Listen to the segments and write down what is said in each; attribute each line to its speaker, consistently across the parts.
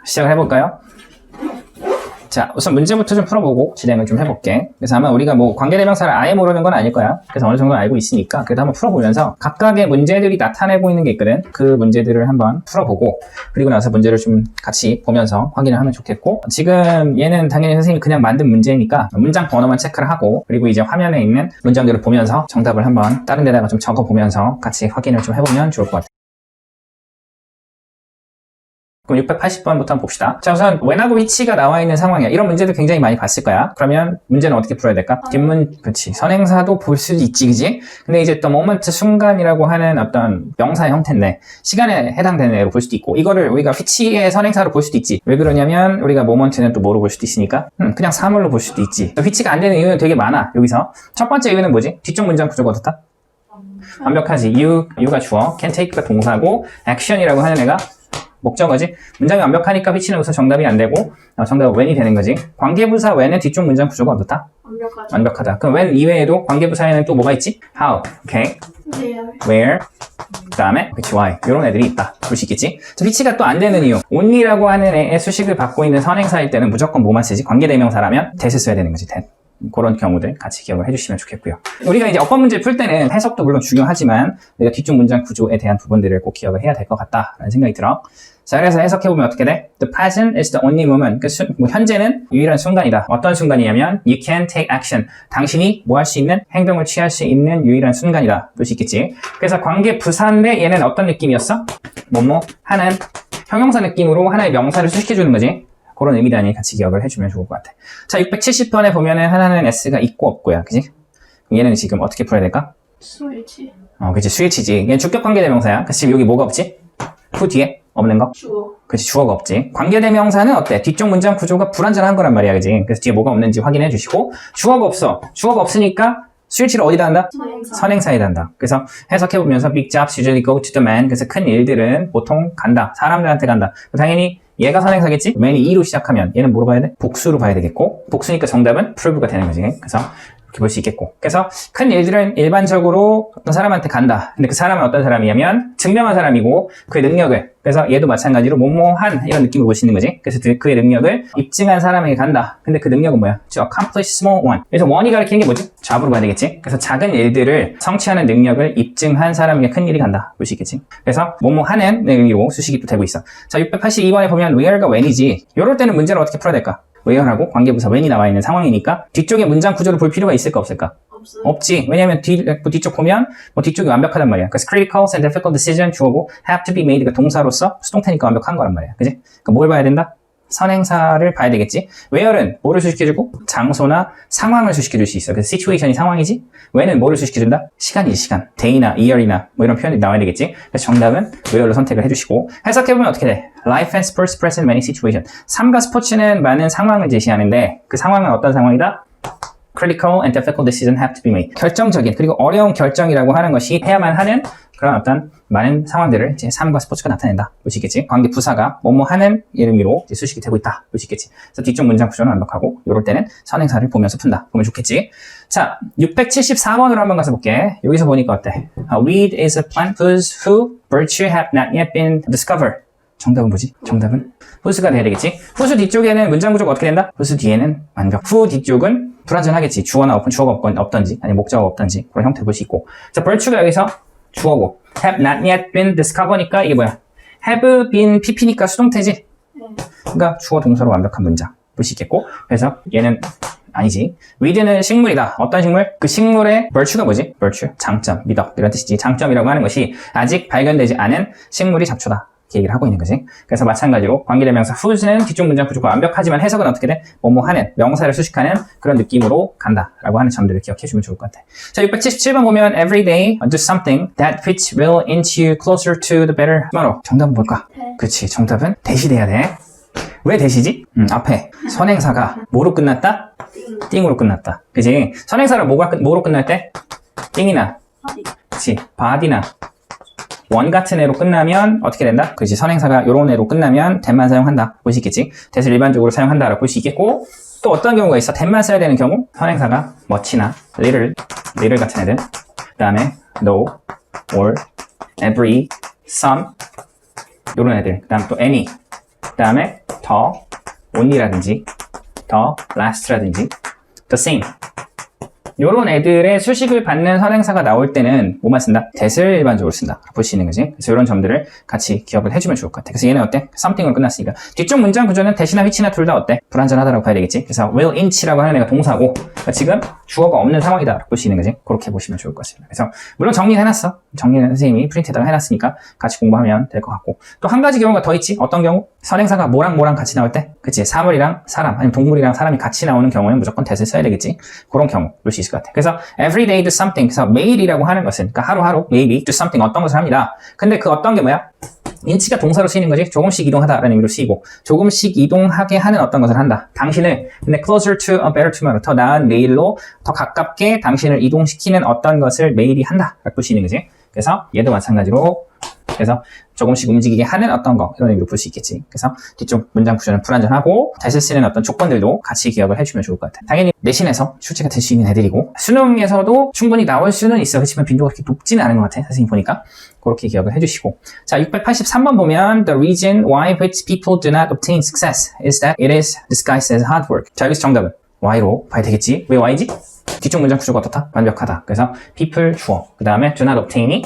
Speaker 1: 시작을 해볼까요? 자, 우선 문제부터 좀 풀어보고 진행을 좀 해볼게. 그래서 아마 우리가 뭐 관계대명사를 아예 모르는 건 아닐 거야. 그래서 어느 정도 알고 있으니까 그래도 한번 풀어보면서 각각의 문제들이 나타내고 있는 게 있거든. 그 문제들을 한번 풀어보고 그리고 나서 문제를 좀 같이 보면서 확인을 하면 좋겠고, 지금 얘는 당연히 선생님이 그냥 만든 문제니까 문장 번호만 체크를 하고 그리고 이제 화면에 있는 문장들을 보면서 정답을 한번 다른 데다가 좀 적어보면서 같이 확인을 좀 해보면 좋을 것 같아. 그럼 680번부터 한번 봅시다. 자, 우선 when하고 which가 나와 있는 상황이야. 이런 문제도 굉장히 많이 봤을 거야. 그러면 문제는 어떻게 풀어야 될까? 그렇지. 선행사도 볼 수도 있지, 그지? 근데 이제 또 moment, 순간이라고 하는 어떤 명사 형태인데 시간에 해당되는 애로 볼 수도 있고, 이거를 우리가 which의 선행사로 볼 수도 있지. 왜 그러냐면 우리가 moment는 또 뭐로 볼 수도 있으니까 그냥 사물로 볼 수도 있지. which가 안 되는 이유는 되게 많아. 여기서 첫 번째 이유는 뭐지? 뒤쪽 문장 구조가 어떻다? 완벽하지. you가 주어, can take가 동사고 action이라고 하는 애가 목적어지. 문장이 완벽하니까 which는 우선 정답이 안 되고 정답은 when이 되는 거지. 관계부사 when의 뒤쪽 문장 구조가 어떻다? 완벽하다. 그럼 when 이외에도 관계부사에는 또 뭐가 있지? how, okay, where, 그 다음에 which, why 이런 애들이 있다. 볼 수 있겠지? which가 또 안 되는 이유, only라고 하는 애의 수식을 받고 있는 선행사일 때는 무조건 뭐만 쓰지? 관계대명사라면 that을 써야 되는 거지. that. 그런 경우들 같이 기억을 해주시면 좋겠고요. 우리가 이제 어법 문제를 풀 때는 해석도 물론 중요하지만 우리가 뒤쪽 문장 구조에 대한 부분들을 꼭 기억을 해야 될 것 같다라는 생각이 들어. 자, 그래서 해석해보면 어떻게 돼? The present is the only moment. 현재는 유일한 순간이다. 어떤 순간이냐면 you can take action. 당신이 뭐 할 수 있는? 행동을 취할 수 있는 유일한 순간이다. 볼 수 있겠지? 그래서 관계 부사인데 얘는 어떤 느낌이었어? 뭐뭐 하는 형용사 느낌으로 하나의 명사를 수식해주는 거지. 그런 의미단위 같이 기억을 해주면 좋을 것 같아. 자, 670번에 보면은 하나는 S가 있고 없고야. 그지? 얘는 지금 어떻게 풀어야 될까?
Speaker 2: 스위치.
Speaker 1: 그치. 스위치지. 얘는 주격 관계대명사야. 그래서 지금 여기 뭐가 없지? 후 뒤에 없는 거?
Speaker 2: 주어.
Speaker 1: 그치, 주어가 없지. 관계대명사는 어때? 뒤쪽 문장 구조가 불완전한 거란 말이야. 그지? 그래서 뒤에 뭐가 없는지 확인해 주시고, 주어가 없어. 주어가 없으니까 스위치를 어디다 한다? 선행사에다 한다. 그래서 해석해보면서 big jobs usually go to the man. 그래서 큰 일들은 보통 간다. 사람들한테 간다. 당연히 얘가 선행사겠지? when이 2로 시작하면 얘는 뭐로 봐야 돼? 복수로 봐야 되겠고, 복수니까 정답은 prove가 되는 거지. 그래서 이렇게 볼 수 있겠고, 그래서 큰 일들은 일반적으로 어떤 사람한테 간다. 근데 그 사람은 어떤 사람이냐면 증명한 사람이고 그의 능력을, 그래서 얘도 마찬가지로 뭐뭐한 이런 느낌으로 볼 수 있는 거지. 그래서 그의 능력을 입증한 사람에게 간다. 근데 그 능력은 뭐야? accomplish small one. 그래서 one이 가리키는 게 뭐지? job으로 봐야 되겠지. 그래서 작은 일들을 성취하는 능력을 입증한 사람에게 큰 일이 간다. 볼 수 있겠지. 그래서 뭐뭐하는 의미로 수식이 또 되고 있어. 자, 682번에 보면 where가 when이지. 이럴 때는 문제를 어떻게 풀어야 될까? where하고 관계부사 when이 나와 있는 상황이니까 뒤쪽에 문장 구조를 볼 필요가 있을까 없을까? 없지. 왜냐면 뒤쪽 보면 뒤쪽이 완벽하단 말이야. 그래서 critical and difficult decision 주어고 have to be made가 동사로서 수동태니까 완벽한 거란 말이야. 그지? 그러니까 뭘 봐야 된다? 선행사를 봐야 되겠지. where는 뭐를 수식해주고 장소나 상황을 수식해줄 수 있어. 그래서 situation이 상황이지. when은 뭐를 수식해준다? 시간이지, 시간. day나 year이나 뭐 이런 표현이 나와야 되겠지. 그래서 정답은 where로 선택을 해주시고, 해석해보면 어떻게 돼? Life and sports present many situation. 삶과 스포츠는 많은 상황을 제시하는데 그 상황은 어떤 상황이다? Critical and difficult decisions have to be made. 결정적인 그리고 어려운 결정이라고 하는 것이 해야만 하는 그런 어떤 많은 상황들을 이제 삶과 스포츠가 나타낸다. 볼 수 있겠지? 관계 부사가 뭐뭐 하는 의미로 수식이 되고 있다. 볼 수 있겠지? 그래서 뒤쪽 문장 구조는 완벽하고 이럴 때는 선행사를 보면서 푼다. 보면 좋겠지? 자, 674번으로 한번 가서 볼게. 여기서 보니까 어때? Weed is a plant whose virtue have not yet been discovered. 정답은 뭐지? 정답은 whose가 돼야 되겠지? whose 뒤쪽에는 문장 구조가 어떻게 된다? whose 뒤에는 완벽. who 뒤쪽은 불완전하겠지. 주어나 주어가 없던지 아니면 목적어가 없던지 그런 형태를 볼 수 있고. 자, virtue가 여기서 주어고 have not yet been discover니까 이게 뭐야? have been pp니까 수동태지? 그러니까 주어 동사로 완벽한 문장 볼 수 있겠고, 그래서 얘는 아니지. weed는 식물이다. 어떤 식물? 그 식물의 virtue가 뭐지? virtue, 장점, 미덕 이런 뜻이지. 장점이라고 하는 것이 아직 발견되지 않은 식물이 잡초다. 얘기를 하고 있는 거지. 그래서 마찬가지로 관계대명사 whose는 뒤쪽 문장 구조가 완벽하지만 해석은 어떻게 돼? 뭐뭐 하는, 명사를 수식하는 그런 느낌으로 간다라고 하는 점들을 기억해주면 좋을 것 같아. 자, 677번 보면 every day do something that fits will inch you closer to the better tomorrow. 정답은 뭘까? 그치, 정답은 대시 돼야 돼. 왜 대시지? 앞에 선행사가 뭐로 끝났다? 띵으로 끝났다. 그치? 선행사를 뭐로 끝날 때? 띵이나, 그치, body나 원 같은 애로 끝나면 어떻게 된다? 그렇지, 선행사가 요런 애로 끝나면 that만 사용한다. 볼 수 있겠지? that을 일반적으로 사용한다라고 볼 수 있겠고, 또 어떤 경우가 있어? that만 써야 되는 경우? 선행사가 much나 little 같은 애들, 그 다음에 no, or, every, some 요런 애들. 그 다음 또 any, 그 다음에 더, only라든지 더, last라든지 the same 요런 애들의 수식을 받는 선행사가 나올 때는 뭐만 쓴다? that을 일반적으로 쓴다. 볼 수 있는 거지. 그래서 이런 점들을 같이 기억을 해주면 좋을 것 같아. 그래서 얘는 어때? something으로 끝났으니까. 뒤쪽 문장 구조는 that이나 which나 둘 다 어때? 불완전하다라고 봐야 되겠지. 그래서 will inch라고 하는 애가 동사고 그러니까 지금 주어가 없는 상황이다. 볼 수 있는 거지. 그렇게 보시면 좋을 것 같습니다. 그래서 물론 정리는 해놨어. 정리는 선생님이 프린트에다가 해놨으니까 같이 공부하면 될 것 같고 또 한 가지 경우가 더 있지. 어떤 경우? 선행사가 뭐랑 뭐랑 같이 나올 때? 그치? 사물이랑 사람 아니면 동물이랑 사람이 같이 나오는 경우에는 무조건 that을 써야 되겠지. 그런 경우 볼 수 있을 것 같아. 그래서 every day do something. 그래서 매일이라고 하는 것은 그러니까 하루하루 maybe do something 어떤 것을 합니다. 근데 그 어떤 게 뭐야? 인치가 동사로 쓰이는 거지. 조금씩 이동하다라는 의미로 쓰이고 조금씩 이동하게 하는 어떤 것을 한다. 당신을 근데 closer to a better tomorrow 더 나은 내일로 더 가깝게 당신을 이동시키는 어떤 것을 매일이 한다. 라고 볼 수 있는 거지. 그래서 얘도 마찬가지로 그래서 조금씩 움직이게 하는 어떤 거 이런 의미로 볼 수 있겠지. 그래서 뒤쪽 문장 구조는 불완전하고 that을 쓰는 어떤 조건들도 같이 기억을 해주면 좋을 것 같아. 당연히 내신에서 출제가 될 수 있는 애들이고 수능에서도 충분히 나올 수는 있어. 그렇지만 빈도가 그렇게 높지는 않은 것 같아. 선생님 보니까 그렇게 기억을 해주시고 자 683번 보면 The reason why which people do not obtain success is that it is disguised as hard work. 자 여기서 정답은 Y로 봐야 되겠지. 왜 Y지? 뒤쪽 문장 구조가 어떻다? 완벽하다. 그래서 people 주어 그 다음에 do not obtain이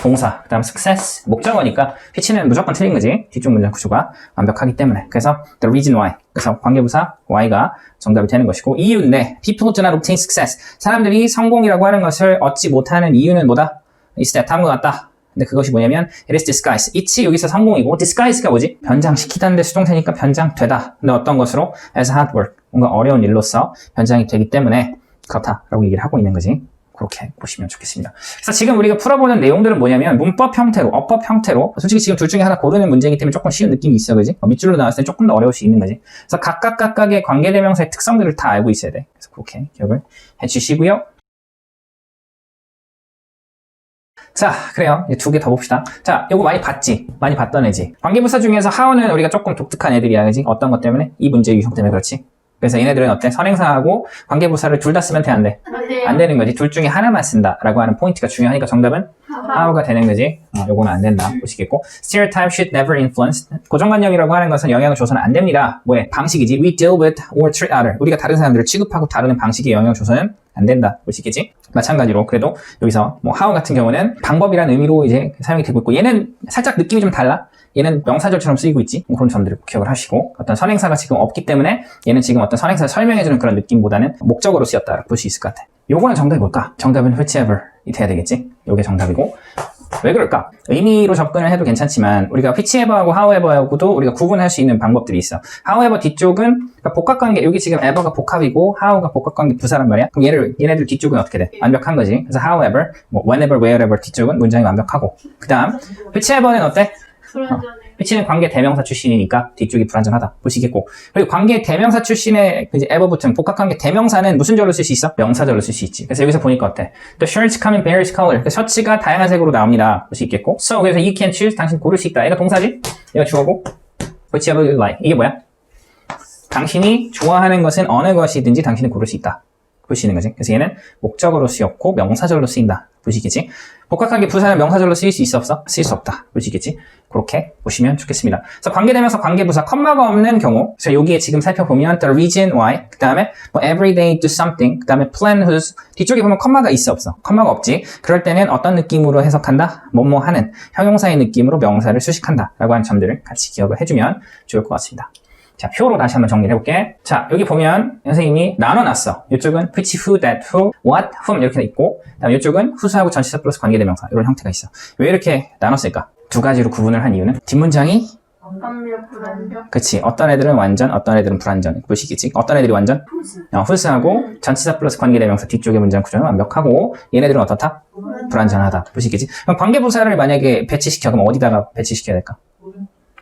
Speaker 1: 동사, 그 다음 success, 목적어니까 which는 무조건 틀린 거지. 뒤쪽 문장 구조가 완벽하기 때문에. 그래서 the reason why. 그래서 관계부사 why가 정답이 되는 것이고 이유인데 people do not obtain success. 사람들이 성공이라고 하는 것을 얻지 못하는 이유는 뭐다? is that 다음과 같다. 근데 그것이 뭐냐면 it is disguise. it이 여기서 성공이고 disguise가 뭐지? 변장시키다는데 수동태니까 변장되다. 근데 어떤 것으로? as hard work. 뭔가 어려운 일로서 변장이 되기 때문에 그렇다라고 얘기를 하고 있는 거지. 그렇게 보시면 좋겠습니다. 그래서 지금 우리가 풀어보는 내용들은 뭐냐면 문법 형태로, 어법 형태로 솔직히 지금 둘 중에 하나 고르는 문제이기 때문에 조금 쉬운 느낌이 있어, 그지? 밑줄로 나왔을 때 조금 더 어려울 수 있는 거지. 그래서 각각의 관계대명사의 특성들을 다 알고 있어야 돼. 그래서 그렇게 기억을 해주시고요. 자, 그래요. 이제 두 개 더 봅시다. 자, 요거 많이 봤지? 많이 봤던 애지? 관계부사 중에서 how는 우리가 조금 독특한 애들이야, 그지? 어떤 것 때문에? 이 문제 유형 때문에 그렇지? 그래서 얘네들은 어때? 선행사하고 관계부사를 둘 다 쓰면 돼, 안 돼? 안 되는 거지. 둘 중에 하나만 쓴다라고 하는 포인트가 중요하니까 정답은 how가 되는 거지. 요거는 안 된다. 보시겠고. Stereotype should never influence. 고정관념이라고 하는 것은 영향을 줘서는 안 됩니다. 뭐에? 방식이지. We deal with or treat other. 우리가 다른 사람들을 취급하고 다루는 방식에 영향을 줘서는 안 된다. 보시겠지? 마찬가지로 그래도 여기서 뭐 how 같은 경우는 방법이라는 의미로 이제 사용이 되고 있고 얘는 살짝 느낌이 좀 달라. 얘는 명사절처럼 쓰이고 있지. 그런 점들을 기억을 하시고 어떤 선행사가 지금 없기 때문에 얘는 지금 어떤 선행사를 설명해주는 그런 느낌보다는 목적으로 쓰였다라고 볼 수 있을 것 같아. 요거는 정답이 뭘까? 정답은 whichever이 돼야 되겠지. 요게 정답이고 왜 그럴까? 의미로 접근을 해도 괜찮지만 우리가 whichever하고 however하고도 우리가 구분할 수 있는 방법들이 있어. however 뒤쪽은 그러니까 복합관계 여기 지금 ever가 복합이고 how가 복합관계 부사란 말이야. 그럼 얘네들 뒤쪽은 어떻게 돼? 완벽한 거지. 그래서 however, 뭐 whenever, wherever 뒤쪽은 문장이 완벽하고 그 다음 whichever는 어때? which는 관계 대명사 출신이니까 뒤쪽이 불완전하다 보시겠고 그리고 관계 대명사 출신의 이제 ever 붙은 복합관계 대명사는 무슨 절로 쓸 수 있어? 명사절로 쓸 수 있지. 그래서 여기서 보니까 어때? The shirts come in various color. 그 셔츠가 다양한 색으로 나옵니다. 볼 수 있겠고 so 그래서 you can choose 당신 고를 수 있다. 얘가 동사지? 얘가 주어고 whichever you like. 이게 뭐야? 당신이 좋아하는 것은 어느 것이든지 당신이 고를 수 있다. 볼 수 있는 거지. 그래서 얘는 목적어로 쓰였고 명사절로 쓰인다. 보시겠지? 복합관계 부사는 명사절로 쓰일 수 있어 없어? 쓰일 수 없다. 보시겠지? 그렇게 보시면 좋겠습니다. 그래서 관계대명사 관계부사 컴마가 없는 경우 그래서 여기에 지금 살펴보면 the reason why 그 다음에 뭐 every day do something 그 다음에 plan whose 뒤쪽에 보면 컴마가 있어 없어? 컴마가 없지. 그럴 때는 어떤 느낌으로 해석한다? 뭐뭐 하는 형용사의 느낌으로 명사를 수식한다 라고 하는 점들을 같이 기억을 해주면 좋을 것 같습니다. 자, 표로 다시 한번 정리를 해볼게. 자, 여기 보면 선생님이 나눠놨어. 이쪽은 which, who, that, who, what, whom 이렇게 있고 그다음 이쪽은 who하고 전치사 플러스 관계대명사 이런 형태가 있어. 왜 이렇게 나눴을까? 두 가지로 구분을 한 이유는 뒷문장이
Speaker 2: 완벽, 불완벽.
Speaker 1: 그치. 어떤 애들은 완전, 어떤 애들은 불완전. 보시겠지? 어떤 애들이 완전? who하고 전치사 플러스 관계대명사 뒤쪽의 문장 구조는 완벽하고 얘네들은 어떻다? 불완전하다. 보시겠지? 그럼 관계부사를 만약에 배치시켜 그럼 어디다가 배치시켜야 될까?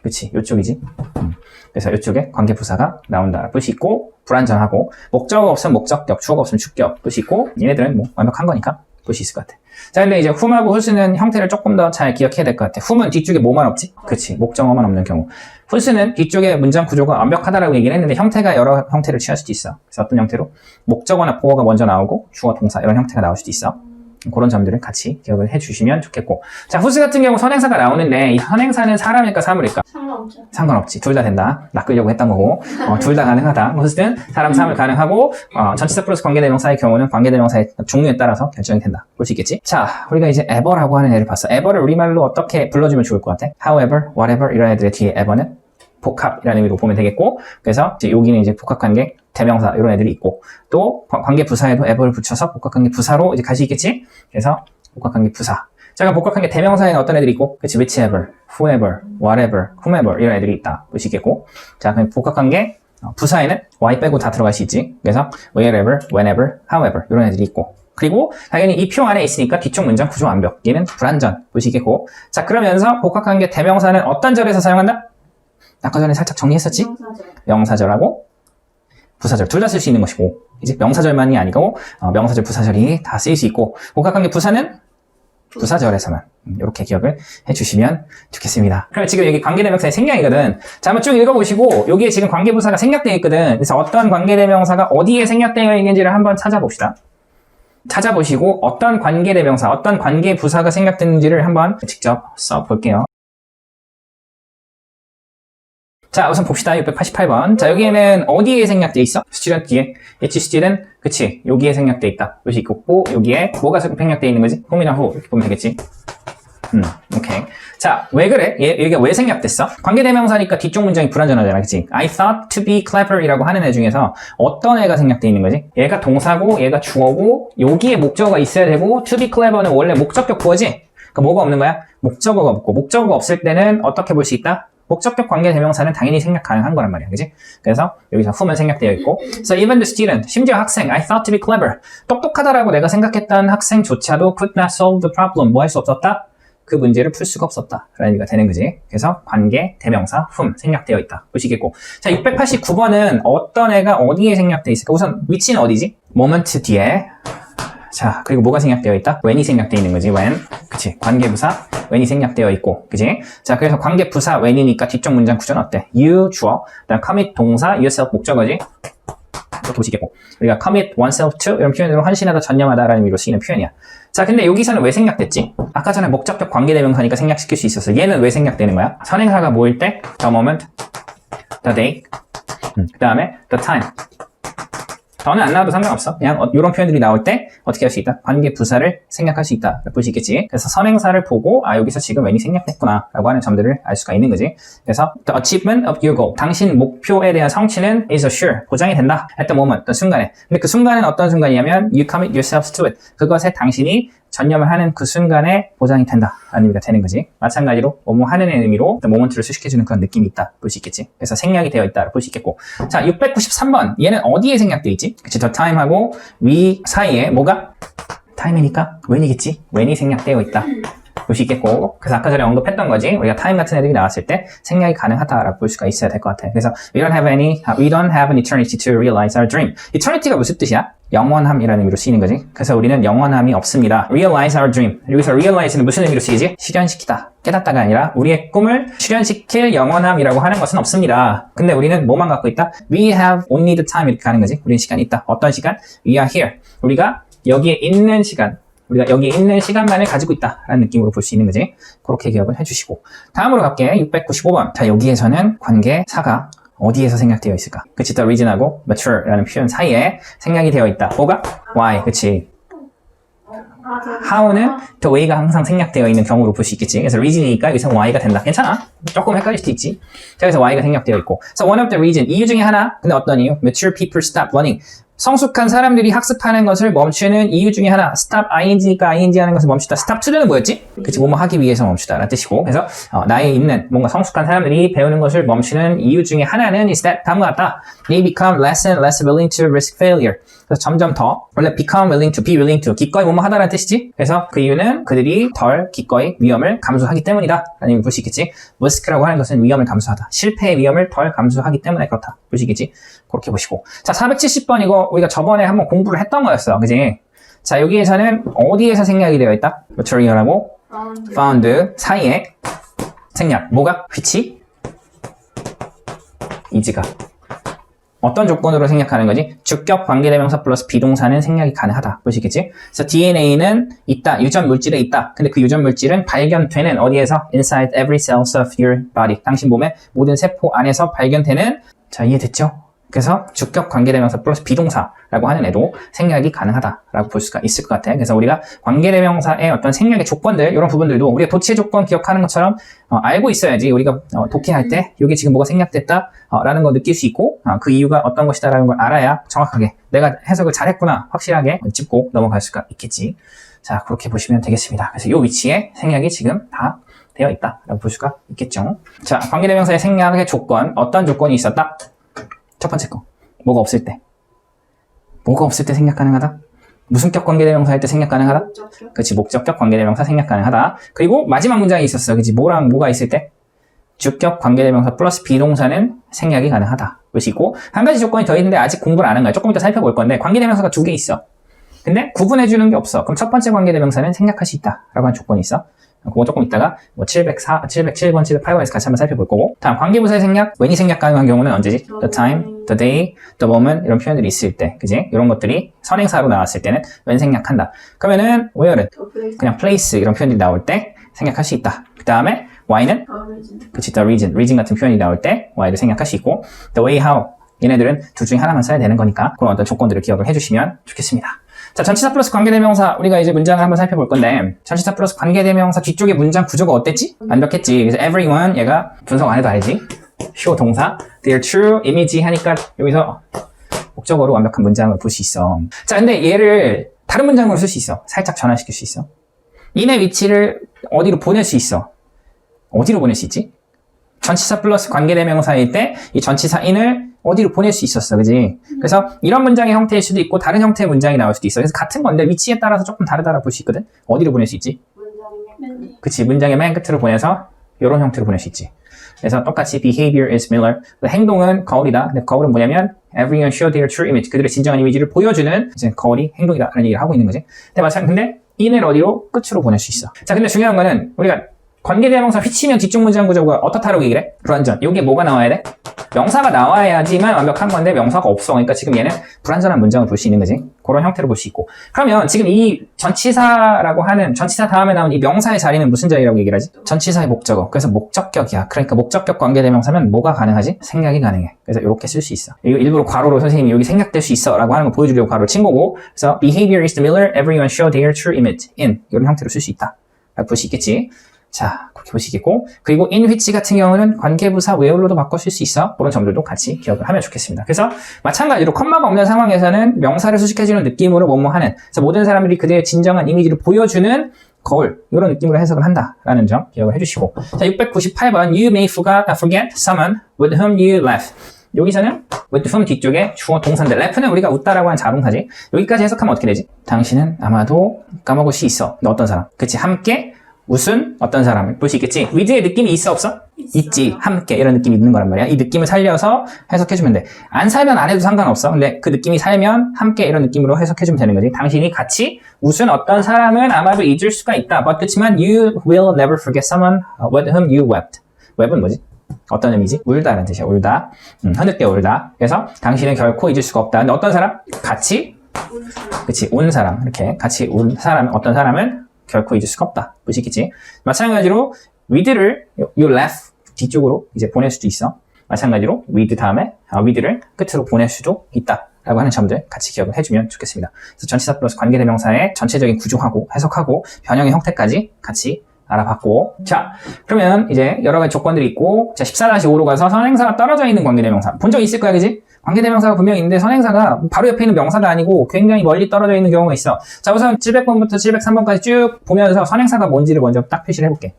Speaker 1: 그치. 이쪽이지. 그래서 이쪽에 관계부사가 나온다. 볼 수 있고 불완전하고 목적어 없으면 목적격, 주어가 없으면 주격 볼 수 있고 얘네들은 뭐 완벽한 거니까 볼 수 있을 것 같아. 자, 근데 이제 whom하고 whose는 형태를 조금 더 잘 기억해야 될 것 같아. whom은 뒤쪽에 뭐만 없지? 그치. 목적어만 없는 경우. whose는 뒤쪽에 문장 구조가 완벽하다라고 얘기를 했는데 형태가 여러 형태를 취할 수도 있어. 그래서 어떤 형태로? 목적어나 보어가 먼저 나오고 주어, 동사 이런 형태가 나올 수도 있어. 그런 점들을 같이 기억을 해주시면 좋겠고. 자, whose 같은 경우 선행사가 나오는데 이 선행사는 사람일까 사물일까?
Speaker 2: 상관없죠.
Speaker 1: 상관없지. 둘 다 된다. 낚으려고 했던 거고. 둘 다 가능하다. whose든 사람, 사물 가능하고 전치사 플러스 관계대명사의 경우는 관계대명사의 종류에 따라서 결정이 된다. 볼 수 있겠지? 자, 우리가 이제 ever라고 하는 애를 봤어. ever를 우리말로 어떻게 불러주면 좋을 것 같아? however, whatever 이런 애들의 뒤에 ever는 복합이라는 의미로 보면 되겠고, 그래서 이제 여기는 이제 복합관계 대명사 이런 애들이 있고, 또 관계 부사에도 ever를 붙여서 복합관계 부사로 이제 갈 수 있겠지? 그래서 복합관계 부사. 자, 그럼 복합관계 대명사에는 어떤 애들이 있고, 그치? whichever, whoever, whatever, whomever 이런 애들이 있다. 볼 수 있겠고, 자, 그럼 복합관계 부사에는 y 빼고 다 들어갈 수 있지. 그래서 wherever, whenever, however 이런 애들이 있고. 그리고 당연히 이 표 안에 있으니까 뒤쪽 문장 구조 완벽. 얘는 불완전. 볼 수 있겠고. 자, 그러면서 복합관계 대명사는 어떤 절에서 사용한다? 아까 전에 살짝 정리했었지? 명사절하고 부사절 둘 다 쓸 수 있는 것이고, 이제 명사절만이 아니고 명사절, 부사절이 다 쓰일 수 있고, 복합관계 부사는 부사절에서만 이렇게 기억을 해주시면 좋겠습니다. 그럼 지금 여기 관계대명사의 생략이거든. 자, 한번 쭉 읽어보시고 여기에 지금 관계부사가 생략되어 있거든. 그래서 어떤 관계대명사가 어디에 생략되어 있는지를 한번 찾아봅시다. 찾아보시고 어떤 관계대명사, 어떤 관계부사가 생략됐는지를 한번 직접 써볼게요. 자, 우선 봅시다. 688번. 자, 여기에는 어디에 생략돼 있어? student 뒤에. H student. 그치. 여기에 생략돼 있다. 여기 있고, 여기에 뭐가 생략돼 있는 거지? whom이나 who. 이렇게 보면 되겠지. 오케이. 자, 왜 그래? 여기가 왜 생략됐어? 관계대명사니까 뒤쪽 문장이 불완전하잖아. 그치? I thought to be clever 이라고 하는 애 중에서 어떤 애가 생략돼 있는 거지? 얘가 동사고, 얘가 주어고, 여기에 목적어가 있어야 되고, to be clever는 원래 목적격 구어지? 그러니까 뭐가 없는 거야? 목적어가 없고, 목적어가 없을 때는 어떻게 볼 수 있다? 목적격 관계 대명사는 당연히 생략 가능한 거란 말이야. 그지? 그래서 여기서 whom은 생략되어 있고, so even the student, 심지어 학생, I thought to be clever. 똑똑하다라고 내가 생각했던 학생조차도 could not solve the problem. 뭐 할 수 없었다? 그 문제를 풀 수가 없었다. 라는 얘기가 되는 거지. 그래서 관계 대명사 whom 생략되어 있다. 보시겠고. 자, 689번은 어떤 애가 어디에 생략되어 있을까? 우선 위치는 어디지? moment 뒤에. 자, 그리고 뭐가 생략되어 있다? when이 생략되어 있는 거지. when. 그치. 관계부사 when이 생략되어 있고. 그치? 자, 그래서 관계부사 when이니까 뒤쪽 문장 구조는 어때? you 주어, 그다음 commit 동사, yourself 목적어지. 이렇게 보시겠고. 우리가 commit oneself to 이런 표현으로 헌신하다, 전념하다라는 의미로 쓰이는 표현이야. 자, 근데 여기서는 왜 생략됐지? 아까 전에 목적격 관계대명사니까 생략시킬 수 있었어. 얘는 왜 생략되는 거야? 선행사가 뭐일 때? the moment, the day, 그 다음에 the time. 더는 안 나와도 상관없어. 그냥 이런 표현들이 나올 때 어떻게 할 수 있다? 관계 부사를 생략할 수 있다. 볼 수 있겠지. 그래서 선행사를 보고 여기서 지금 when이 생략됐구나 라고 하는 점들을 알 수가 있는 거지. 그래서 the achievement of your goal. 당신 목표에 대한 성취는 is assured. 보장이 된다. at the moment. 어떤 순간에. 근데 그 순간은 어떤 순간이냐면 you commit yourselves to it. 그것에 당신이 전념을 하는 그 순간에 보장이 된다 라는 의미가 되는 거지. 마찬가지로 뭐뭐 하는 의미로 모먼트를 수식해주는 그런 느낌이 있다 볼 수 있겠지. 그래서 생략이 되어 있다 볼 수 있겠고. 자, 693번 얘는 어디에 생략되어 있지? 그치, the time하고 we 사이에 뭐가? time이니까 when이겠지. when이 생략되어 있다 볼 수 있겠고. 그래서 아까 전에 언급했던 거지. 우리가 time 같은 애들이 나왔을 때 생략이 가능하다라고 볼 수가 있어야 될 것 같아. 그래서 we don't have an eternity to realize our dream. eternity가 무슨 뜻이야? 영원함이라는 의미로 쓰이는 거지. 그래서 우리는 영원함이 없습니다. realize our dream. 여기서 realize는 무슨 의미로 쓰이지? 실현시키다. 깨닫다가 아니라 우리의 꿈을 실현시킬 영원함이라고 하는 것은 없습니다. 근데 우리는 뭐만 갖고 있다? We have only the time 이렇게 가는 거지. 우리는 시간이 있다. 어떤 시간? We are here. 우리가 여기에 있는 시간. 우리가 여기에 있는 시간만을 가지고 있다라는 느낌으로 볼 수 있는 거지. 그렇게 기억을 해주시고. 다음으로 갈게. 695번. 자, 여기에서는 관계사가 어디에서 생략되어 있을까? 그치, the reason하고 mature라는 표현 사이에 생략이 되어 있다. 뭐가? why. 그치. how는 the way가 항상 생략되어 있는 경우로 볼 수 있겠지. 그래서 reason이니까 여기서 why가 된다. 괜찮아. 조금 헷갈릴 수도 있지. 자, 그래서 why가 생략되어 있고. So one of the reason. 이유 중에 하나. 근데 어떤 이유? mature people stop learning. 성숙한 사람들이 학습하는 것을 멈추는 이유 중에 하나. stop ing니까 ing 하는 것을 멈추다. stop to는 뭐였지? 그치, 뭐뭐 하기 위해서 멈추다 라는 뜻이고. 그래서 나에 있는 뭔가 성숙한 사람들이 배우는 것을 멈추는 이유 중에 하나는 is that 다음과 같다. They become less and less willing to risk failure. 그래서 점점 더 원래 become willing to, be willing to 기꺼이 뭐뭐 하다라는 뜻이지. 그래서 그 이유는 그들이 덜 기꺼이 위험을 감수하기 때문이다 라는 의미를 볼 수 있겠지. risk라고 하는 것은 위험을 감수하다. 실패의 위험을 덜 감수하기 때문에 그렇다 볼 수 있겠지. 그렇게 보시고. 자, 470번 이거 우리가 저번에 한번 공부를 했던 거였어. 그지? 자, 여기에서는 어디에서 생략이 되어 있다? material하고 found 사이에 생략. 뭐가? which? is가. 어떤 조건으로 생략하는 거지? 주격 관계대명사 플러스 비동사는 생략이 가능하다. 볼 수 있겠지? 그래서 DNA는 있다. 유전 물질에 있다. 근데 그 유전 물질은 발견되는 어디에서? Inside every cells of your body. 당신 몸의 모든 세포 안에서 발견되는 자, 이해됐죠? 그래서 주격 관계대명사 플러스 비동사라고 하는 애도 생략이 가능하다라고 볼 수가 있을 것 같아. 그래서 우리가 관계대명사의 어떤 생략의 조건들 이런 부분들도 우리가 도치의 조건 기억하는 것처럼 알고 있어야지 우리가 독해할 때 이게 지금 뭐가 생략됐다 라는 거 느낄 수 있고 그 이유가 어떤 것이다라는 걸 알아야 정확하게 내가 해석을 잘했구나 확실하게 짚고 넘어갈 수가 있겠지. 자, 그렇게 보시면 되겠습니다. 그래서 이 위치에 생략이 지금 다 되어 있다라고 볼 수가 있겠죠. 자, 관계대명사의 생략의 조건 어떤 조건이 있었다? 첫 번째 거. 뭐가 없을 때. 뭐가 없을 때 생략 가능하다? 무슨격 관계대명사 할 때 생략 가능하다? 그렇지. 목적격 관계대명사 생략 가능하다. 그리고 마지막 문장이 있었어. 그렇지. 뭐랑 뭐가 있을 때? 주격 관계대명사 플러스 비동사는 생략이 가능하다. 그것이 있고 한 가지 조건이 더 있는데 아직 공부를 안 한 거야. 조금 이따 살펴볼 건데 관계대명사가 두 개 있어. 근데 구분해주는 게 없어. 그럼 첫 번째 관계대명사는 생략할 수 있다. 라고 하는 조건이 있어. 그거 조금 이따가 뭐 707번, 708번에서 같이 한번 살펴볼 거고. 다음, 관계부사의 생략. when이 생략 가능한 경우는 언제지? the time, the day, the moment 이런 표현들이 있을 때. 그지? 이런 것들이 선행사로 나왔을 때는 when 생략한다. 그러면은 where는 그냥 place 이런 표현들이 나올 때 생략할 수 있다. 그 다음에 why는 그치, the reason 같은 표현이 나올 때 why를 생략할 수 있고 the way, how 얘네들은 둘 중에 하나만 써야 되는 거니까 그런 어떤 조건들을 기억을 해주시면 좋겠습니다. 자, 전치사 플러스 관계대명사 우리가 이제 문장을 한번 살펴볼 건데 전치사 플러스 관계대명사 뒤쪽에 문장 구조가 어땠지? 완벽했지. 그래서 everyone 얘가 분석 안 해도 알지? show 동사 their true image 하니까 여기서 목적어로 완벽한 문장을 볼 수 있어. 자, 근데 얘를 다른 문장으로 쓸 수 있어. 살짝 전환시킬 수 있어. 인의 위치를 어디로 보낼 수 있어? 어디로 보낼 수 있지? 전치사 플러스 관계대명사일 때 이 전치사 in을 어디로 보낼 수 있었어, 그지? 그래서 이런 문장의 형태일 수도 있고 다른 형태의 문장이 나올 수도 있어. 그래서 같은 건데 위치에 따라서 조금 다르다고 볼 수 있거든. 어디로 보낼 수 있지? 그치, 문장의 맨 끝으로 보내서 이런 형태로 보낼 수 있지. 그래서 똑같이 behavior is similar. 행동은 거울이다. 근데 거울은 뭐냐면 everyone show their true image. 그들의 진정한 이미지를 보여주는 이제 거울이 행동이다라는 얘기를 하고 있는 거지. 근데 마찬가지인데 in을 어디로? 끝으로 보낼 수 있어. 자, 근데 중요한 거는 우리가 관계대명사 휘치면 뒤쪽 문장 구조가 어떻다라고 얘기를 해? 불완전. 여기에 뭐가 나와야 돼? 명사가 나와야지만 완벽한 건데 명사가 없어. 그러니까 지금 얘는 불완전한 문장을 볼 수 있는 거지. 그런 형태로 볼 수 있고. 그러면 지금 이 전치사라고 하는 전치사 다음에 나온 이 명사의 자리는 무슨 자리라고 얘기를 하지? 전치사의 목적어. 그래서 목적격이야. 그러니까 목적격 관계대명사면 뭐가 가능하지? 생략이 가능해. 그래서 이렇게 쓸 수 있어. 이거 일부러 괄호로 선생님이 여기 생략될 수 있어 라고 하는 거 보여주려고 괄호를 친 거고. 그래서 behavior is similar, everyone show their true image in 이런 형태로 쓸 수 있다 라고 볼 수 있겠지. 자, 그렇게 보시겠고. 그리고 in which 같은 경우는 관계부사 where로도 바꿔 쓸 수 있어. 그런 점들도 같이 기억을 하면 좋겠습니다. 그래서 마찬가지로 컴마가 없는 상황에서는 명사를 수식해주는 느낌으로 뭐뭐 하는. 그래서 모든 사람들이 그들의 진정한 이미지를 보여주는 거울. 이런 느낌으로 해석을 한다라는 점 기억을 해주시고. 자, 698번 You may forget someone with whom you laugh. 여기서는 with whom 뒤쪽에 주어 동사인데 laugh는 우리가 웃다라고 하는 자동사지. 여기까지 해석하면 어떻게 되지? 당신은 아마도 까먹을 수 있어. 너 어떤 사람? 그치? 함께 웃은 어떤 사람을 볼 수 있겠지? with의 느낌이 있어 없어? 있지. 함께 이런 느낌이 있는 거란 말이야. 이 느낌을 살려서 해석해주면 돼. 안 살면 안 해도 상관없어. 근데 그 느낌이 살면 함께 이런 느낌으로 해석해주면 되는 거지. 당신이 같이 웃은 어떤 사람은 아마도 잊을 수가 있다. but 그렇지만 you will never forget someone with whom you wept. web은 뭐지? 어떤 의미지? 울다라는 뜻이야. 울다. 흐느껴 울다. 그래서 당신은 결코 잊을 수가 없다. 근데 어떤 사람? 같이 그치. 운 사람. 이렇게 같이 운 사람. 어떤 사람은 결코 잊을 수가 없다. 보시겠지? 마찬가지로 with를 you laugh 뒤쪽으로 이제 보낼 수도 있어. 마찬가지로 with 다음에 with를 끝으로 보낼 수도 있다. 라고 하는 점들 같이 기억을 해주면 좋겠습니다. 그래서 전치사 플러스 관계대명사의 전체적인 구조하고 해석하고 변형의 형태까지 같이 알아봤고. 자, 그러면 이제 여러 가지 조건들이 있고, 자, 14-5로 가서 선행사가 떨어져 있는 관계대명사. 본 적 있을 거야, 그지? 관계대명사가 분명히 있는데 선행사가 바로 옆에 있는 명사가 아니고 굉장히 멀리 떨어져 있는 경우가 있어. 자, 우선 700번부터 703번까지 쭉 보면서 선행사가 뭔지를 먼저 딱 표시를 해볼게.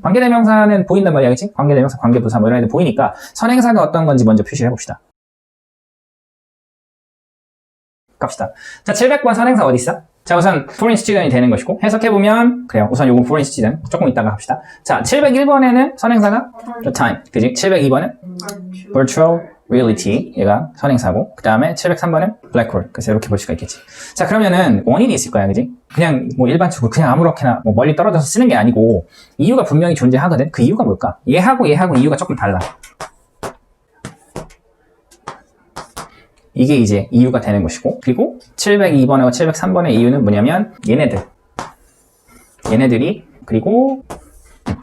Speaker 1: 관계대명사는 보인단 말이야, 그치? 관계대명사, 관계부사 뭐 이런 애들 보이니까 선행사가 어떤 건지 먼저 표시를 해봅시다. 갑시다. 자, 700번 선행사 어디 있어? 자, 우선 foreign student이 되는 것이고 해석해보면 그래요. 우선 요건 foreign student 조금 이따가 합시다. 자, 701번에는 선행사가 the time, 그지? 702번은 virtual reality, 얘가 선행사고 그 다음에 703번은 black hole. 그래서 이렇게 볼 수가 있겠지. 자, 그러면은 원인이 있을 거야, 그지? 그냥 뭐 일반적으로 그냥 아무렇게나 뭐 멀리 떨어져서 쓰는 게 아니고 이유가 분명히 존재하거든. 그 이유가 뭘까? 얘하고 이유가 조금 달라. 이게 이제 이유가 되는 것이고, 그리고 702번하고 703번의 이유는 뭐냐면 얘네들이 그리고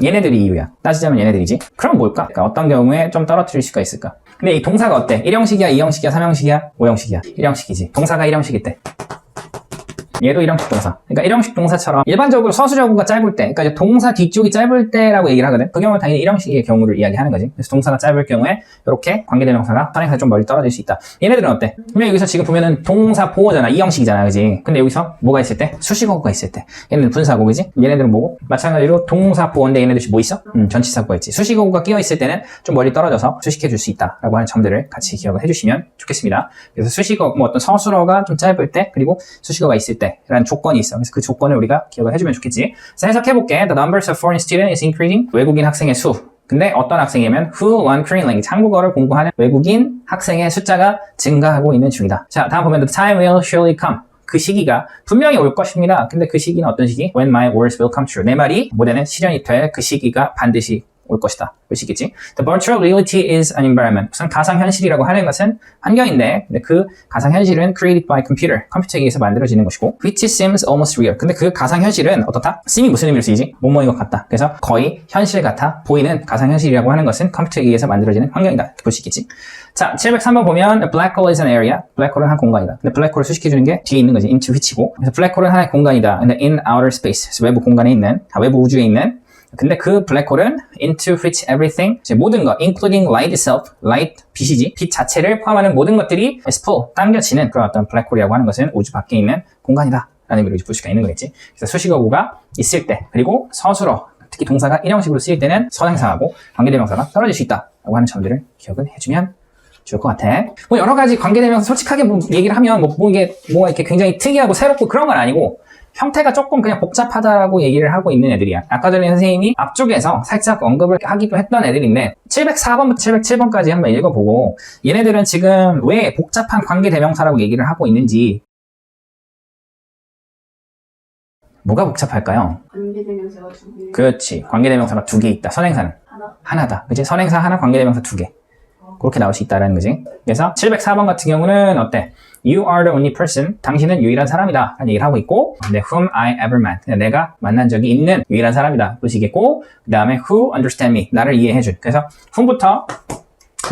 Speaker 1: 얘네들이 이유야. 따지자면 얘네들이지. 그럼 뭘까? 그러니까 어떤 경우에 좀 떨어뜨릴 수가 있을까? 근데 이 동사가 어때? 1형식이야, 2형식이야, 3형식이야, 5형식이야? 1형식이지. 동사가 1형식일 때. 얘도 1형식 동사. 그러니까 1형식 동사처럼 일반적으로 서술어구가 짧을 때, 그러니까 이제 동사 뒤쪽이 짧을 때라고 얘기를 하거든. 그 경우는 당연히 1형식의 경우를 이야기하는 거지. 그래서 동사가 짧을 경우에 이렇게 관계대명사가 선행사 좀 멀리 떨어질 수 있다. 얘네들은 어때? 분명 여기서 지금 보면은 동사 보어잖아. 2형식이잖아, 그지? 근데 여기서 뭐가 있을 때? 수식어구가 있을 때. 얘네들은 분사고, 그지? 얘네들은 뭐고? 마찬가지로 동사 보어인데 얘네들이 뭐 있어? 전치사구가 있지. 수식어구가 끼어 있을 때는 좀 멀리 떨어져서 수식해 줄 수 있다라고 하는 점들을 같이 기억을 해주시면 좋겠습니다. 그래서 수식어, 뭐 어떤 서술어가 좀 짧을 때, 그리고 수식어가 있을 때 라는 조건이 있어. 그래서 그 조건을 우리가 기억을 해주면 좋겠지. 그래서 해석해볼게. The numbers of foreign students is increasing. 외국인 학생의 수. 근데 어떤 학생이냐면 who learn Korean language. 한국어를 공부하는 외국인 학생의 숫자가 증가하고 있는 중이다. 자, 다음 보면 the time will surely come. 그 시기가 분명히 올 것입니다. 근데 그 시기는 어떤 시기? When my words will come true. 내 말이 모델은 실현이 될 그 시기가 반드시 올 것이다. 볼 수 있겠지? The virtual reality is an environment. 우선 가상현실이라고 하는 것은 환경인데, 근데 그 가상현실은 created by computer. 컴퓨터에 의해서 만들어지는 것이고, which seems almost real. 근데 그 가상현실은 어떻다? seem이 무슨 의미로 쓰이지? 뭐뭐인 것 같다. 그래서 거의 현실 같아 보이는 가상현실이라고 하는 것은 컴퓨터에 의해서 만들어지는 환경이다. 볼 수 있겠지? 자, 703번 보면, a black hole is an area. 블랙홀은 한 공간이다. 근데 블랙홀을 수식해주는 게 뒤에 있는 거지. into which이고. 그래서 블랙홀은 하나의 공간이다. 근데 in outer space. 그래서 외부 공간에 있는, 외부 우주에 있는, 근데 그 블랙홀은 into which everything, 모든 것, including light itself, light, 빛이지, 빛 자체를 포함하는 모든 것들이 is pull, 당겨지는 그런 어떤 블랙홀이라고 하는 것은 우주 밖에 있는 공간이다 라는 의미로 볼 수가 있는 거겠지. 그래서 수식어구가 있을 때, 그리고 서술어, 특히 동사가 1형식으로 쓰일 때는 선행사하고 관계대명사가 떨어질 수 있다 라고 하는 점들을 기억을 해주면 좋을 것 같아. 뭐 여러 가지 관계대명사 솔직하게 뭐 얘기를 하면 뭐 이게 뭐가 이렇게 굉장히 특이하고 새롭고 그런 건 아니고, 형태가 조금 그냥 복잡하다라고 얘기를 하고 있는 애들이야. 아까 전에 선생님이 앞쪽에서 살짝 언급을 하기도 했던 애들인데 704번부터 707번까지 한번 읽어보고 얘네들은 지금 왜 복잡한 관계대명사라고 얘기를 하고 있는지. 뭐가 복잡할까요?
Speaker 2: 관계대명사가 두 개.
Speaker 1: 그렇지. 관계대명사가 두 개 있다. 선행사는 하나다. 그치? 선행사 하나, 관계대명사 두 개. 그렇게 나올 수 있다라는 거지. 그래서 704번 같은 경우는 어때? You are the only person. 당신은 유일한 사람이다. 라는 얘기를 하고 있고, 근데 whom I ever met. 내가 만난 적이 있는 유일한 사람이다. 보시겠고, 그 다음에 who understand me. 나를 이해해준. 그래서 whom부터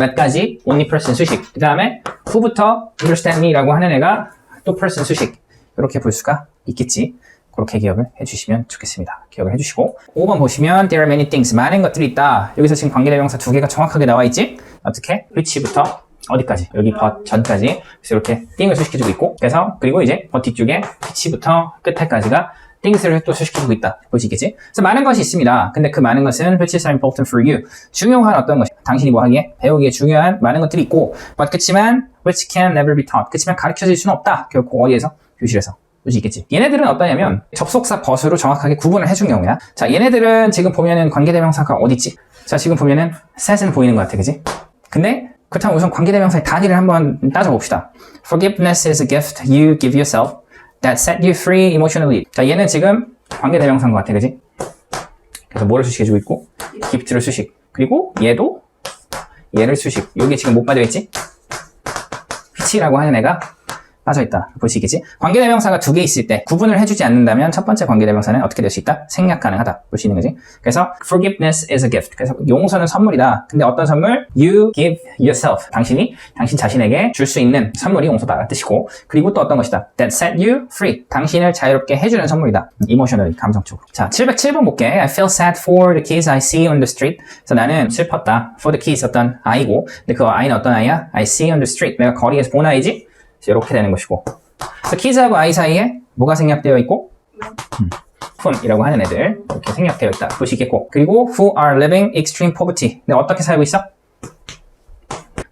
Speaker 1: met까지 only person 수식. 그 다음에 who부터 understand me 라고 하는 애가 또 person 수식. 이렇게 볼 수가 있겠지. 그렇게 기억을 해주시면 좋겠습니다. 기억을 해주시고 5번 보시면 there are many things. 많은 것들이 있다. 여기서 지금 관계대명사 두 개가 정확하게 나와 있지? 어떻게? which부터 어디까지? 여기 but 전까지. 그래서 이렇게 thing을 수식해주고 있고, 그래서 그리고 이제 but 뒤쪽에 which부터 끝에까지가 things를 또 수식해주고 있다. 볼 수 있겠지? 그래서 많은 것이 있습니다. 근데 그 많은 것은 which is important for you. 중요한 어떤 것이, 당신이 뭐 하기에? 배우기에 중요한 많은 것들이 있고, but 그치만 which can never be taught. 그치만 가르쳐질 수는 없다. 결국 어디에서? 교실에서. 볼 수 있겠지. 얘네들은 어떠냐면 접속사 벗으로 정확하게 구분을 해준 경우야. 자, 얘네들은 지금 보면은 관계대명사가 어딨지? 자, 지금 보면은 set은 보이는 것 같아, 그지? 근데 그렇다면 우선 관계대명사의 단위를 한번 따져봅시다. Forgiveness is a gift you give yourself that set you free emotionally. 자, 얘는 지금 관계대명사인 것 같아, 그지? 그래서 뭐를 수식해주고 있고, gift를 수식. 그리고 얘도 얘를 수식. 여기 지금 못 빠져있지? which라고 하는 애가 빠져있다. 볼 수 있겠지? 관계대명사가 두 개 있을 때 구분을 해주지 않는다면 첫 번째 관계대명사는 어떻게 될 수 있다? 생략 가능하다. 볼 수 있는 거지? 그래서 forgiveness is a gift. 그래서 용서는 선물이다. 근데 어떤 선물? You give yourself. 당신이 당신 자신에게 줄 수 있는 선물이 용서다. 뜻이고, 그리고 또 어떤 것이다? That set you free. 당신을 자유롭게 해주는 선물이다. emotionally, 감정적으로. 자, 707번 볼게. I feel sad for the kids I see on the street. 그래서 나는 슬펐다. For the kids 어떤 아이고, 근데 그 아이는 어떤 아이야? I see on the street. 내가 거리에서 본 아이지? 이렇게 되는 것이고, 그래서 키즈하고 아이 사이에 뭐가 생략되어 있고, whom이라고 하는 애들 이렇게 생략되어 있다 보시겠고, 그리고 who are living extreme poverty. 근데 어떻게 살고 있어?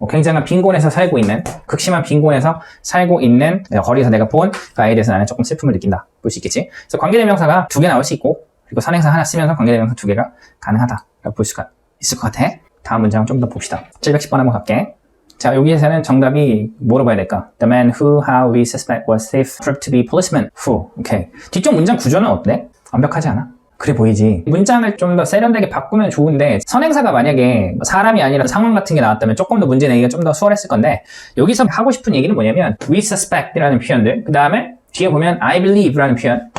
Speaker 1: 굉장한 빈곤에서 살고 있는, 극심한 빈곤에서 살고 있는, 거리에서 내가 본 그 아이에 대해서 나는 조금 슬픔을 느낀다 볼 수 있겠지. 그래서 관계대명사가 두 개 나올 수 있고, 그리고 선행사 하나 쓰면서 관계대명사 두 개가 가능하다라고 볼 수가 있을 것 같아. 다음 문장 좀 더 봅시다. 710번 한번 갈게. 자, 여기에서는 정답이 뭐로 봐야 될까? The man who how we suspect was thief proved to be policeman who. 오케이. 뒤쪽 문장 구조는 어때? 완벽하지 않아? 그래 보이지. 문장을 좀 더 세련되게 바꾸면 좋은데 선행사가 만약에 사람이 아니라 상황 같은 게 나왔다면 조금 더 문제 내기가 좀 더 수월했을 건데 여기서 하고 싶은 얘기는 뭐냐면 we suspect이라는 표현들 그 다음에 뒤에 보면 I believe라는 표현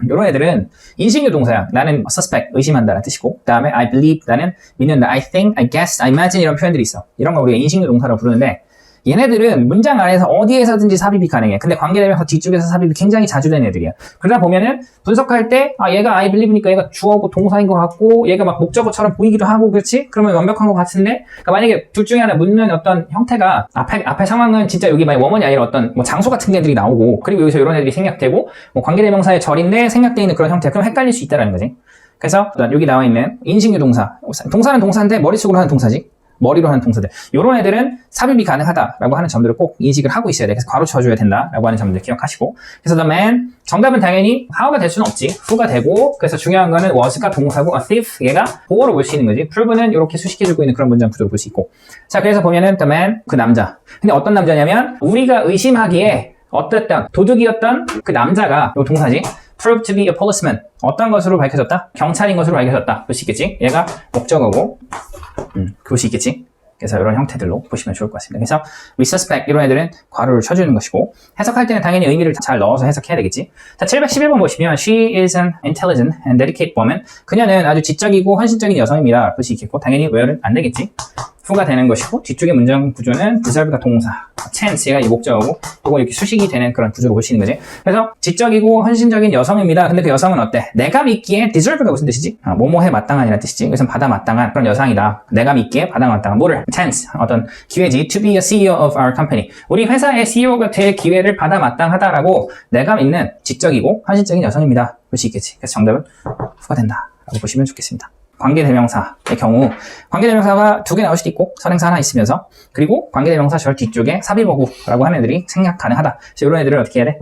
Speaker 1: 이런 애들은 인식류 동사야. 나는 suspect, 의심한다는 뜻이고 그 다음에 I believe, 나는 믿는다. I think, I guess, I imagine 이런 표현들이 있어. 이런 거 우리가 인식류 동사라고 부르는데 얘네들은 문장 안에서 어디에서든지 삽입이 가능해. 근데 관계대명사 뒤쪽에서 삽입이 굉장히 자주 되는 애들이야. 그러다 보면은 분석할 때 얘가 I believe니까 얘가 주어고 동사인 것 같고 얘가 막 목적어처럼 보이기도 하고 그렇지? 그러면 완벽한 것 같은데 그러니까 만약에 둘 중에 하나 묻는 어떤 형태가 앞에 상황은 진짜 여기 만약 원문이 아니라 어떤 뭐 장소 같은 애들이 나오고 그리고 여기서 이런 애들이 생략되고 뭐 관계대명사의 절인데 생략되어 있는 그런 형태 그럼 헷갈릴 수 있다는 거지. 그래서 여기 나와 있는 인식류 동사 동사는 동사인데 머릿속으로 하는 동사지. 머리로 하는 동사들. 이런 애들은 삽입이 가능하다라고 하는 점들을 꼭 인식을 하고 있어야 돼. 그래서 괄호 쳐줘야 된다라고 하는 점들 기억하시고. 그래서 the man, 정답은 당연히 how가 될 수는 없지. who가 되고, 그래서 중요한 거는 was가 동사고, a thief, 얘가 보어로 볼 수 있는 거지. prove는 이렇게 수식해주고 있는 그런 문장 구조로 볼 수 있고. 자, 그래서 보면은 the man, 그 남자. 근데 어떤 남자냐면, 우리가 의심하기에 어땠던, 도둑이었던 그 남자가, 요 동사지. proved to be a policeman. 어떤 것으로 밝혀졌다? 경찰인 것으로 밝혀졌다. 볼 수 있겠지? 얘가 목적어고, 그럴 수 있겠지? 그래서 이런 형태들로 보시면 좋을 것 같습니다. 그래서 we suspect 이런 애들은 괄호를 쳐주는 것이고 해석할 때는 당연히 의미를 잘 넣어서 해석해야 되겠지. 자, 711번 보시면 she is an intelligent and dedicated woman. 그녀는 아주 지적이고 헌신적인 여성입니다. 볼 수 있겠고 당연히 where는 안 되겠지. who가 되는 것이고 뒤쪽의 문장 구조는 deserve가 동사, chance가 이 목적어고 이거 이렇게 수식이 되는 그런 구조로 볼 수 있는 거지. 그래서 지적이고 헌신적인 여성입니다. 근데 그 여성은 어때? 내가 믿기에 deserve가 무슨 뜻이지? 뭐뭐해 마땅한이라는 뜻이지. 그래서 받아 마땅한 그런 여성이다. 내가 믿기에 받아 마땅한 뭐를? chance, 어떤 기회지. to be a CEO of our company. 우리 회사의 CEO가 될 기회를 받아 마땅하다라고 내가 믿는 지적이고 헌신적인 여성입니다. 볼 수 있겠지. 그래서 정답은 who가 된다. 라고 보시면 좋겠습니다. 관계대명사의 경우 관계대명사가 두 개 나올 수도 있고 선행사 하나 있으면서 그리고 관계대명사 절 뒤쪽에 삽입어구라고 하는 애들이 생략 가능하다. 그래서 이런 애들을 어떻게 해야 돼?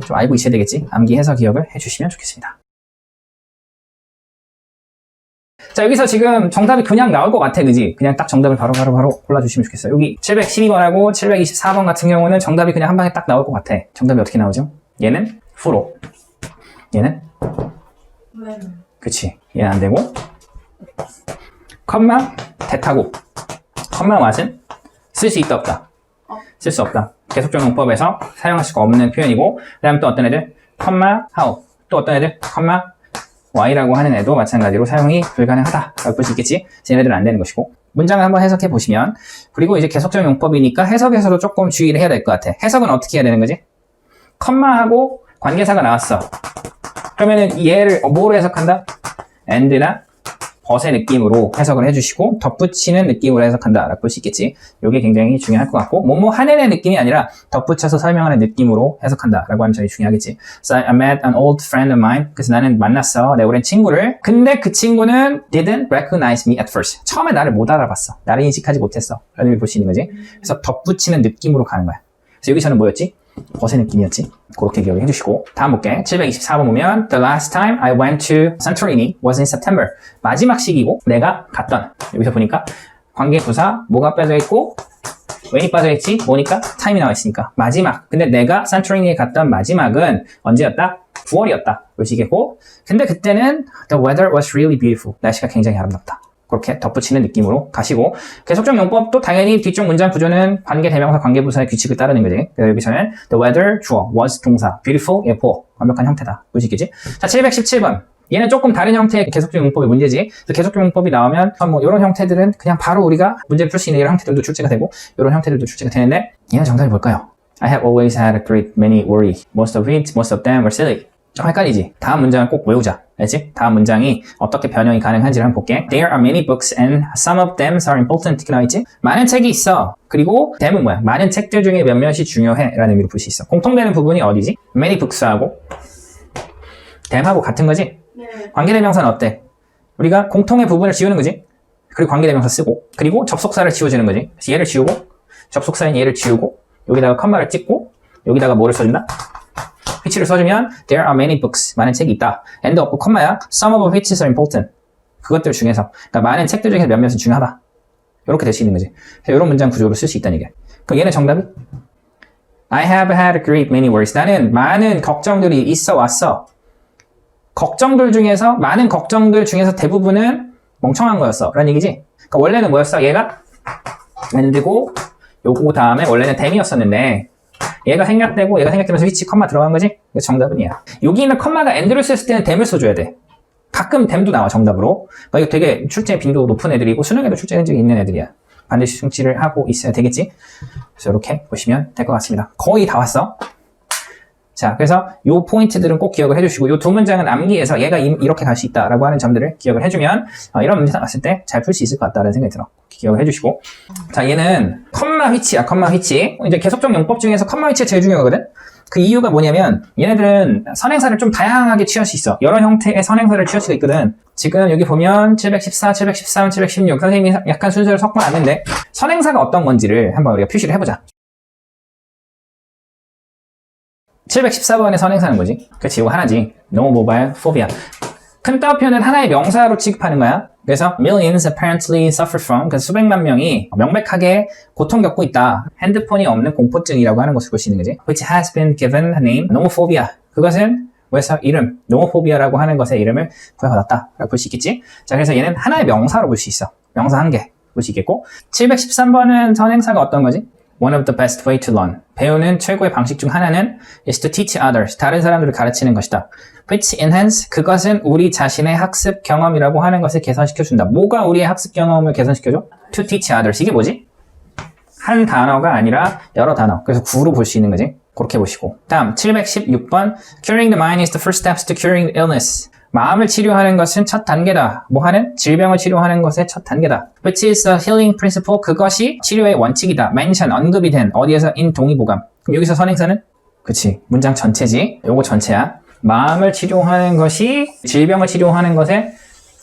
Speaker 1: 좀 알고 있어야 되겠지. 암기해서 기억을 해주시면 좋겠습니다. 자, 여기서 지금 정답이 그냥 나올 것 같아, 그지? 그냥 딱 정답을 바로 골라주시면 좋겠어요. 여기 712번하고 724번 같은 경우는 정답이 그냥 한 방에 딱 나올 것 같아. 정답이 어떻게 나오죠? 얘는 후로, 얘는 그치, 얘는 안 되고 컴마 대타고 컴마 왓은 쓸 수 있다 없다? 쓸 수 없다. 계속적 용법에서 사용할 수가 없는 표현이고 그 다음 또 어떤 애들? 컴마 how 또 어떤 애들? 컴마 y라고 하는 애도 마찬가지로 사용이 불가능하다라고 볼 수 있겠지. 얘네들은 안 되는 것이고 문장을 한번 해석해 보시면 그리고 이제 계속적 용법이니까 해석에서도 조금 주의를 해야 될 것 같아. 해석은 어떻게 해야 되는 거지? 컴마하고 관계사가 나왔어. 그러면은 얘를 뭐로 해석한다? and나 벗의 느낌으로 해석을 해주시고 덧붙이는 느낌으로 해석한다 라고 볼 수 있겠지. 이게 굉장히 중요할 것 같고 뭐뭐 하는 느낌이 아니라 덧붙여서 설명하는 느낌으로 해석한다 라고 하는 점이 중요하겠지. So I met an old friend of mine. 그래서 나는 만났어 내 오랜 친구를. 근데 그 친구는 didn't recognize me at first. 처음에 나를 못 알아봤어. 나를 인식하지 못했어 라는 걸 볼 수 있는 거지. 그래서 덧붙이는 느낌으로 가는 거야. 그래서 여기서는 뭐였지? 벗의 느낌이었지. 그렇게 기억을 해주시고 다음 볼게. 724번 보면 The last time I went to Santorini was in September. 마지막 시기고 내가 갔던. 여기서 보니까 관계부사 뭐가 빠져있고 when이 빠져있지? 뭐니까? time이 나와있으니까 마지막. 근데 내가 산토리니에 갔던 마지막은 언제였다? 9월이었다. 요시겠고 근데 그때는 The weather was really beautiful. 날씨가 굉장히 아름답다. 그렇게 덧붙이는 느낌으로 가시고 계속적 용법도 당연히 뒤쪽 문장 구조는 관계대명사 관계부사의 규칙을 따르는 거지. 여기서는 the weather 주어, was 동사, beautiful 예뻐 완벽한 형태다. 보시겠지? 자, 717번 얘는 조금 다른 형태의 계속적 용법의 문제지. 계속적 용법이 나오면 뭐 이런 형태들은 그냥 바로 우리가 문제를 풀 수 있는 이런 형태들도 출제가 되고 이런 형태들도 출제가 되는데 얘는 정답이 뭘까요? I have always had a great many worry. Most of them were silly. 좀 헷갈리지? 다음 문장을 꼭 외우자. 알지? 다음 문장이 어떻게 변형이 가능한지를 한번 볼게. There are many books and some of them are important. 이렇게 나와있지? 많은 책이 있어. 그리고 them은 뭐야? 많은 책들 중에 몇몇이 중요해. 라는 의미로 볼 수 있어. 공통되는 부분이 어디지? many books하고 them하고 같은 거지?
Speaker 2: 네.
Speaker 1: 관계대명사는 어때? 우리가 공통의 부분을 지우는 거지? 그리고 관계대명사 쓰고 그리고 접속사를 지워주는 거지. 그래서 얘를 지우고 접속사인 얘를 지우고 여기다가 컴마를 찍고 여기다가 뭐를 써준다? which를 써주면 there are many books. 많은 책이 있다. and 없고 컴마야 some of which are important. 그것들 중에서 그러니까 많은 책들 중에서 몇몇은 중요하다. 이렇게 될 수 있는 거지. 이런 문장 구조로 쓸 수 있다는 얘기야. 그럼 얘는 정답이 I have had a great many worries. 나는 많은 걱정들이 있어 왔어. 걱정들 중에서 많은 걱정들 중에서 대부분은 멍청한 거였어 라는 얘기지. 그러니까 원래는 뭐였어? 얘가 and고 요거 다음에 원래는 then이었었는데 얘가 생략되고 얘가 생략되면서 which 컴마 들어간 거지? 그래서 정답은 얘야. 여기 있는 컴마가 and를 썼을 때는 then을 써줘야 돼. 가끔 then도 나와 정답으로. 그러니까 이거 되게 출제 빈도 높은 애들이고 수능에도 출제 흔적이 있는 애들이야. 반드시 숙지를 하고 있어야 되겠지. 그래서 이렇게 보시면 될 것 같습니다. 거의 다 왔어. 자, 그래서 요 포인트들은 꼭 기억을 해주시고 요 두 문장은 암기해서 얘가 이렇게 갈 수 있다라고 하는 점들을 기억을 해주면 이런 문제 나왔을 때 잘 풀 수 있을 것 같다는 생각이 들어. 기억을 해주시고 자, 얘는 컴마 휘치야. 컴마 휘치. 이제 계속적 용법 중에서 컴마 휘치가 제일 중요하거든. 그 이유가 뭐냐면 얘네들은 선행사를 좀 다양하게 취할 수 있어. 여러 형태의 선행사를 취할 수가 있거든. 지금 여기 보면 714, 713, 716 선생님이 약간 순서를 섞어놨는데 선행사가 어떤 건지를 한번 우리가 표시를 해보자. 714번의 선행사는 뭐지? 그치, 이거 하나지. No mobile phobia. 큰 따옴표는 하나의 명사로 취급하는 거야. 그래서 millions apparently suffer from, 그래서 수백만 명이 명백하게 고통 겪고 있다. 핸드폰이 없는 공포증이라고 하는 것을 볼 수 있는 거지. Which has been given a name, nomophobia. 그것은 그래서 이름, nomophobia라고 하는 것의 이름을 부여받았다 라고 볼 수 있겠지. 자, 그래서 얘는 하나의 명사로 볼 수 있어. 명사 한 개 볼 수 있겠고 713번은 선행사가 어떤 거지? One of the best way to learn. 배우는 최고의 방식 중 하나는 is to teach others. 다른 사람들을 가르치는 것이다. Which enhance. 그것은 우리 자신의 학습 경험이라고 하는 것을 개선시켜준다. 뭐가 우리의 학습 경험을 개선시켜줘? To teach others. 이게 뭐지? 한 단어가 아니라 여러 단어. 그래서 구로 볼 수 있는 거지. 그렇게 보시고. 다음 716번. Curing the mind is the first steps to curing the illness. 마음을 치료하는 것은 첫 단계다. 뭐 하는? 질병을 치료하는 것의 첫 단계다. Which is a healing principle. 그것이 치료의 원칙이다. mention, 언급이 된 어디에서 in 동의보감. 그럼 여기서 선행사는? 그치, 문장 전체지. 요거 전체야. 마음을 치료하는 것이 질병을 치료하는 것의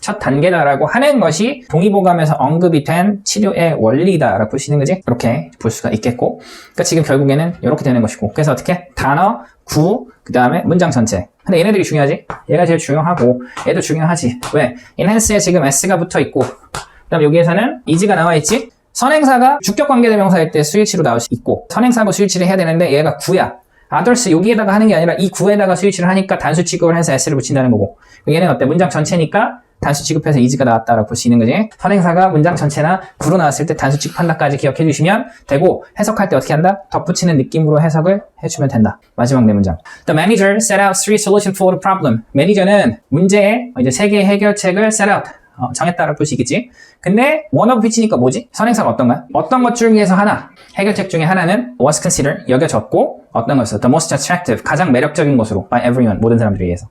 Speaker 1: 첫 단계다라고 하는 것이 동의보감에서 언급이 된 치료의 원리다라고 보시는 거지. 이렇게 볼 수가 있겠고. 그러니까 지금 결국에는 이렇게 되는 것이고. 그래서 어떻게? 단어, 구, 그 다음에 문장 전체. 근데 얘네들이 중요하지? 얘가 제일 중요하고 얘도 중요하지. 왜? enhance에 지금 s가 붙어 있고 그 다음 여기에서는 is가 나와 있지? 선행사가 주격관계대명사일 때 수일치로 나올 수 있고 선행사하고 수일치를 해야 되는데 얘가 구야. others 여기에다가 하는 게 아니라 이 구에다가 수일치를 하니까 단수 취급을 해서 s를 붙인다는 거고 얘는 어때? 문장 전체니까 단수 취급해서 is가 나왔다라고 볼 수 있는 거지. 선행사가 문장 전체나 구로 나왔을 때 단수 취급한다까지 기억해 주시면 되고 해석할 때 어떻게 한다? 덧붙이는 느낌으로 해석을 해주면 된다. 마지막 네 문장. The manager set out three solutions for the problem. 매니저는 문제의 이제 세 개의 해결책을 set out. 정했다라고 볼 수 있겠지. 근데 one of which니까 뭐지? 선행사가 어떤가? 어떤 것 중에서 하나. 해결책 중에 하나는 was considered 여겨졌고 어떤 것을 the most attractive 가장 매력적인 것으로 by everyone 모든 사람들에 의해서.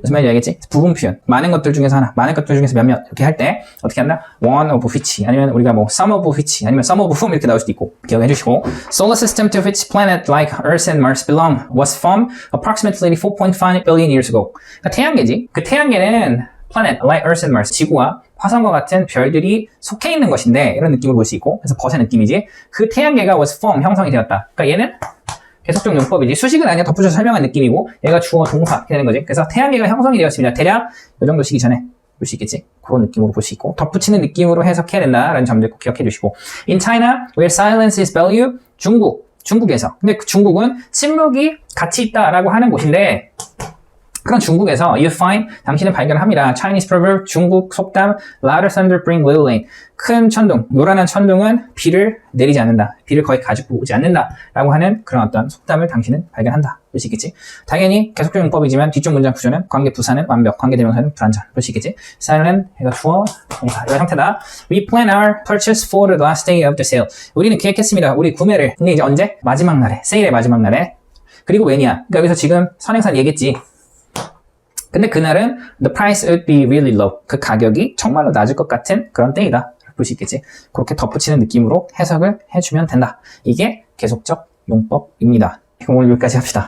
Speaker 1: 무슨 말인지 알겠지? 부분 표현. 많은 것들 중에서 하나, 많은 것들 중에서 몇몇 이렇게 할 때 어떻게 한다? one of which 아니면 우리가 뭐 some of which 아니면 some of whom 이렇게 나올 수도 있고 기억해 주시고 Solar system to which planet like Earth and Mars belong was formed approximately 4.5 billion years ago. 그러니까 태양계지. 그 태양계는 planet like Earth and Mars 지구와 화성과 같은 별들이 속해 있는 것인데 이런 느낌으로 볼 수 있고 그래서 벗의 느낌이지. 그 태양계가 was formed 형성이 되었다. 그러니까 얘는 계속적 용법이지. 수식은 아니야. 덧붙여서 설명한 느낌이고 얘가 주어 동사 이렇게 되는 거지. 그래서 태양계가 형성이 되었습니다. 대략 이 정도 시기 전에 볼 수 있겠지. 그런 느낌으로 볼 수 있고 덧붙이는 느낌으로 해석해야 된다라는 점들 꼭 기억해 주시고 In China, where silence is value, 중국에서. 근데 그 중국은 침묵이 가치 있다라고 하는 곳인데 그런 중국에서 you find 당신은 발견합니다. Chinese proverb 중국 속담 louder thunder bring little rain. 큰 천둥, 요란한 천둥은 비를 내리지 않는다. 비를 거의 가지고 오지 않는다. 라고 하는 그런 어떤 속담을 당신은 발견한다. 볼 수 있겠지. 당연히 계속적 용법이지만 뒤쪽 문장 구조는 관계 부사는 완벽, 관계대명사는 불완전. 볼 수 있겠지. silent, 해가 주어, 동사. 이런 형태다. We plan our purchase for the last day of the sale. 우리는 계획했습니다. 우리 구매를. 근데 이제 언제? 마지막 날에. 세일의 마지막 날에. 그리고 왜냐? 그러니까 여기서 지금 선행사는 얘기했지. 근데 그날은 the price would be really low. 그 가격이 정말로 낮을 것 같은 그런 때이다. 볼 수 있겠지. 그렇게 덧붙이는 느낌으로 해석을 해주면 된다. 이게 계속적 용법입니다. 오늘 여기까지 합시다.